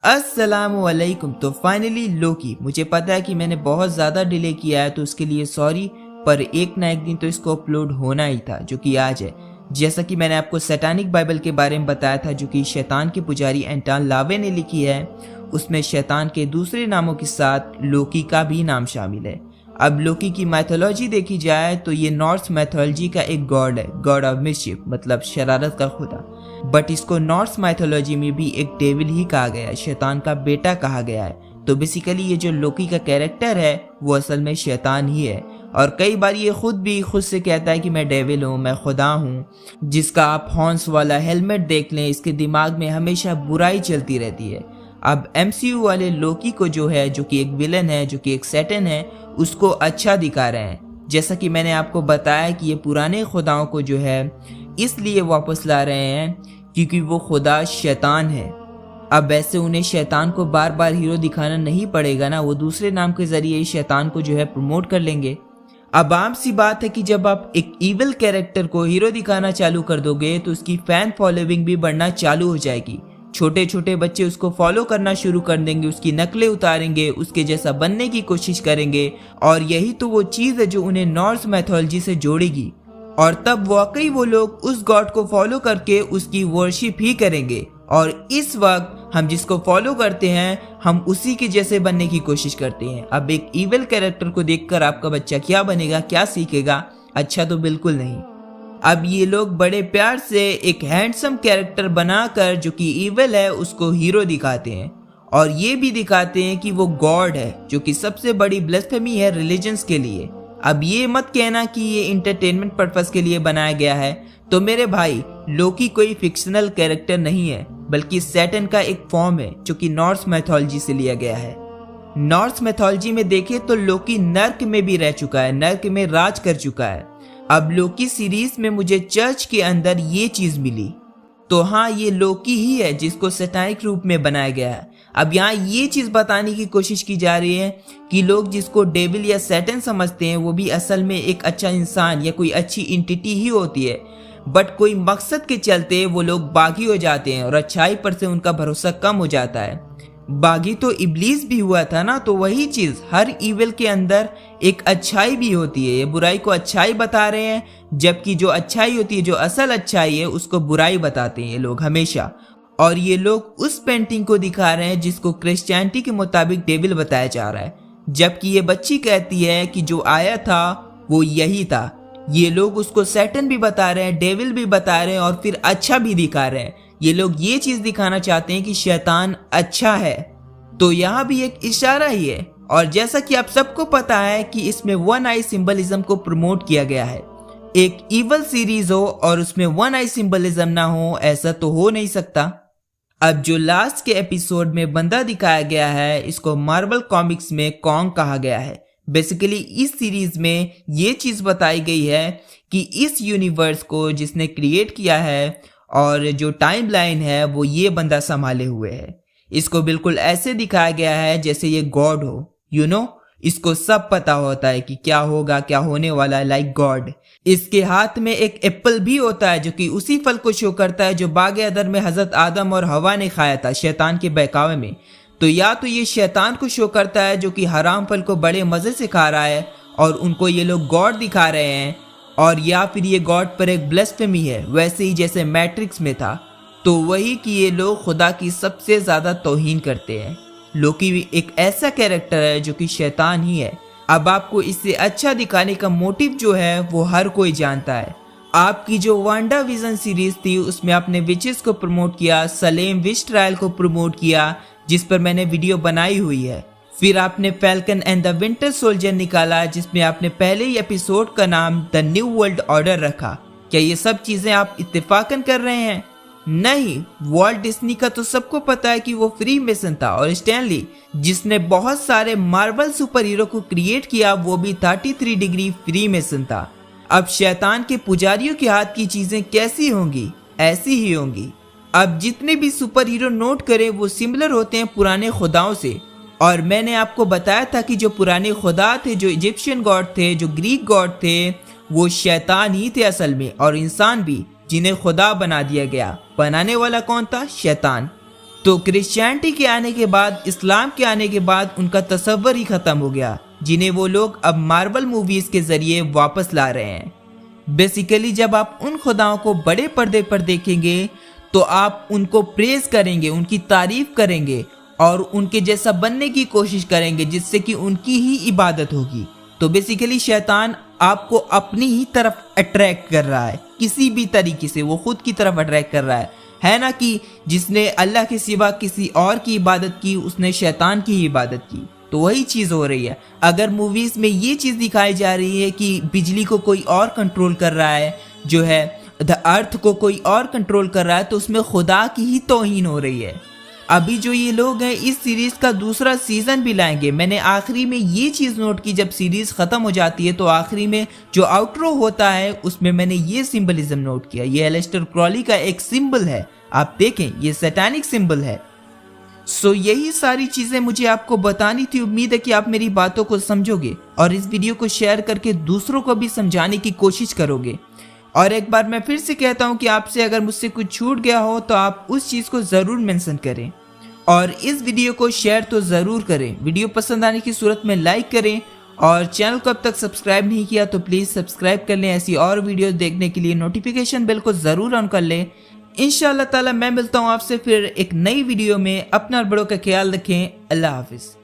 अस्सलामुअलैकुम। तो फाइनली लोकी, मुझे पता है कि मैंने बहुत ज़्यादा डिले किया है तो उसके लिए सॉरी, पर एक ना एक दिन तो इसको अपलोड होना ही था, जो कि आज है। जैसा कि मैंने आपको सैटानिक बाइबल के बारे में बताया था, जो कि शैतान के पुजारी एंटन लावे ने लिखी है, उसमें शैतान के दूसरे नामों के साथ लोकी का भी नाम शामिल है। अब लोकी की मैथोलॉजी देखी जाए तो ये नॉर्स मैथोलॉजी का एक गॉड है, गॉड ऑफ मिसचिफ, मतलब शरारत का खुदा। बट इसको नॉर्स मैथोलॉजी में भी एक डेविल ही कहा गया है, शैतान का बेटा कहा गया है। तो बेसिकली ये जो लोकी का कैरेक्टर है वो असल में शैतान ही है, और कई बार ये खुद से कहता है कि मैं डेविल हूँ, मैं खुदा हूँ। जिसका आप हॉर्न्स वाला हेलमेट देख लें, इसके दिमाग में हमेशा बुराई चलती रहती है। अब एमसीयू वाले लोकी को जो है, जो कि एक विलन है, जो कि एक सैटन है, उसको अच्छा दिखा रहे हैं। जैसा कि मैंने आपको बताया कि ये पुराने खुदाओं को जो है इसलिए वापस ला रहे हैं क्योंकि वो खुदा शैतान है। अब ऐसे उन्हें शैतान को बार बार हीरो दिखाना नहीं पड़ेगा ना, वो दूसरे नाम के जरिए शैतान को जो है प्रमोट कर लेंगे। अब आम सी बात है कि जब आप एक इविल कैरेक्टर को हीरो दिखाना चालू कर दोगे तो उसकी फैन फॉलोइंग भी बढ़ना चालू हो जाएगी। छोटे छोटे बच्चे उसको फॉलो करना शुरू कर देंगे, उसकी नकलें उतारेंगे, उसके जैसा बनने की कोशिश करेंगे, और यही तो वो चीज़ है जो उन्हें नॉर्स मैथोलॉजी से जोड़ेगी। और तब वाकई वो लोग उस गॉड को फॉलो करके उसकी वर्शिप ही करेंगे। और इस वक्त हम जिसको फॉलो करते हैं हम उसी के जैसे बनने की कोशिश करते हैं। अब एक इविल कैरेक्टर को देखकर आपका बच्चा क्या बनेगा, क्या सीखेगा? अच्छा तो बिल्कुल नहीं। अब ये लोग बड़े प्यार से एक हैंडसम कैरेक्टर बनाकर जो कि इविल है उसको हीरो दिखाते हैं, और ये भी दिखाते हैं कि वो गॉड है, जो कि सबसे बड़ी ब्लेस्फेमी है रिलीजन्स के लिए। अब ये मत कहना कि ये इंटरटेनमेंट पर्पस के लिए बनाया गया है। तो मेरे भाई, लोकी कोई फिक्शनल कैरेक्टर नहीं है, बल्कि सैटन का एक फॉर्म है जो कि नॉर्स मैथोलॉजी से लिया गया है। नॉर्स मैथोलॉजी में देखें तो लोकी नर्क में भी रह चुका है, नर्क में राज कर चुका है। अब लोकी सीरीज में मुझे चर्च के अंदर ये चीज मिली, तो हाँ, ये लोकी ही है जिसको सैटानिक रूप में बनाया गया है। अब यहाँ ये चीज बताने की कोशिश की जा रही है कि लोग जिसको डेविल या सैटन समझते हैं वो भी असल में एक अच्छा इंसान या कोई अच्छी एंटिटी ही होती है। बट कोई मकसद के चलते वो लोग बागी हो जाते हैं और अच्छाई पर से उनका भरोसा कम हो जाता है। बागी तो इब्लीस भी हुआ था ना, तो वही चीज, हर इविल के अंदर एक अच्छाई भी होती है। ये बुराई को अच्छाई बता रहे हैं, जबकि जो अच्छाई होती है, जो असल अच्छाई है, उसको बुराई बताते हैं ये लोग हमेशा। और ये लोग उस पेंटिंग को दिखा रहे हैं जिसको क्रिश्चियनिटी के मुताबिक डेविल बताया जा रहा है, जबकि ये बच्ची कहती है कि जो आया था वो यही था। ये लोग उसको सैटन भी बता रहे हैं, डेविल भी बता रहे हैं, और फिर अच्छा भी दिखा रहे हैं। ये लोग ये चीज दिखाना चाहते हैं कि शैतान अच्छा है। तो यहाँ भी एक इशारा ही है। और जैसा कि आप सबको पता है कि इसमें वन आई सिंबलिज्म को प्रमोट किया गया है। एक इवल सीरीज हो और उसमें वन आई सिंबलिज्म ना हो, ऐसा तो हो नहीं सकता। अब जो लास्ट के एपिसोड में बंदा दिखाया गया है, इसको मार्वल कॉमिक्स में कॉन्ग कहा गया है। बेसिकली इस सीरीज में ये चीज बताई गई है कि इस यूनिवर्स को जिसने क्रिएट किया है और जो टाइमलाइन है वो ये बंदा संभाले हुए है। इसको बिल्कुल ऐसे दिखाया गया है जैसे ये गॉड हो। इसको सब पता होता है कि क्या होगा, क्या होने वाला है, लाइक गॉड। इसके हाथ में एक एप्पल भी होता है जो कि उसी फल को शो करता है जो बागे अदर में हजरत आदम और हवा ने खाया था शैतान के बहकावे में। तो या तो ये शैतान को शो करता है जो कि हराम फल को बड़े मजे से खा रहा है और उनको ये लोग गॉड दिखा रहे हैं, और या फिर ये गॉड पर एक ब्लेस्फेमी है, वैसे ही जैसे मैट्रिक्स में था। तो वही कि ये लोग खुदा की सबसे ज्यादा तौहीन करते हैं। लोकी भी एक ऐसा कैरेक्टर है जो कि शैतान ही है। अब आपको इससे अच्छा दिखाने का मोटिव जो है वो हर कोई जानता है। आपकी जो वांडा विजन सीरीज थी उसमें आपने विचेस को प्रमोट किया, सलेम विच ट्रायल को प्रमोट किया, जिस पर मैंने वीडियो बनाई हुई है। फिर आपने falcon and the winter soldier निकाला, जिसमें आपने पहले ही एपिसोड का नाम द न्यू वर्ल्ड ऑर्डर रखा। क्या ये सब चीजें आप इत्तेफाकन कर रहे हैं? नहीं, वॉल्ट डिज्नी का तो सबको पता है कि वो फ्री मेसन था, और स्टैनली जिसने बहुत सारे मार्वल सुपर हीरो को क्रिएट किया वो भी 33 डिग्री फ्री मेसन था। अब शैतान के पुजारियों के हाथ की चीजें कैसी होंगी? ऐसी ही होंगी। अब जितने भी सुपर हीरो नोट करें वो सिमिलर होते हैं पुराने खुदाओं से। और मैंने आपको बताया था कि जो पुराने खुदा थे, जो इजिप्शियन गॉड थे, जो ग्रीक गॉड थे, वो शैतान ही थे असल में, और इंसान भी, जिन्हें खुदा बना दिया गया। बनाने वाला कौन था? शैतान। तो क्रिश्चियनिटी के आने के बाद, इस्लाम के आने के बाद उनका तसव्वुर ही खत्म हो गया, जिन्हें वो लोग अब मार्वल मूवीज के जरिए वापस ला रहे हैं। बेसिकली जब आप उन खुदाओं को बड़े पर्दे पर देखेंगे तो आप उनको प्रेज करेंगे, उनकी तारीफ करेंगे और उनके जैसा बनने की कोशिश करेंगे, जिससे कि उनकी ही इबादत होगी। तो बेसिकली शैतान आपको अपनी ही तरफ अट्रैक्ट कर रहा है, किसी भी तरीके से वो खुद की तरफ अट्रैक्ट कर रहा है ना, कि जिसने अल्लाह के सिवा किसी और की इबादत की उसने शैतान की ही इबादत की। तो वही चीज़ हो रही है। अगर मूवीज़ में ये चीज़ दिखाई जा रही है कि बिजली को कोई और कंट्रोल कर रहा है, जो है द अर्थ को कोई और कंट्रोल कर रहा है, तो उसमें खुदा की ही तौहीन हो रही है। अभी जो ये लोग हैं इस सीरीज़ का दूसरा सीज़न भी लाएंगे। मैंने आखिरी में ये चीज़ नोट की, जब सीरीज़ ख़त्म हो जाती है तो आखिरी में जो आउटरो होता है उसमें मैंने ये सिंबलिज्म नोट किया। ये एलिस्टर क्रॉली का एक सिंबल है, आप देखें ये सैटानिक सिंबल है। सो यही सारी चीज़ें मुझे आपको बतानी थी। उम्मीद है कि आप मेरी बातों को समझोगे और इस वीडियो को शेयर करके दूसरों को भी समझाने की कोशिश करोगे। और एक बार मैं फिर से कहता हूँ कि आपसे अगर मुझसे कुछ छूट गया हो तो आप उस चीज़ को ज़रूर मेंशन करें और इस वीडियो को शेयर तो ज़रूर करें। वीडियो पसंद आने की सूरत में लाइक करें और चैनल को अब तक सब्सक्राइब नहीं किया तो प्लीज़ सब्सक्राइब कर लें। ऐसी और वीडियो देखने के लिए नोटिफिकेशन बेल को ज़रूर ऑन कर लें। इंशाअल्लाह ताला मैं मिलता हूँ आपसे फिर एक नई वीडियो में। अपना और बड़ों का ख्याल रखें। अल्लाह हाफिज़।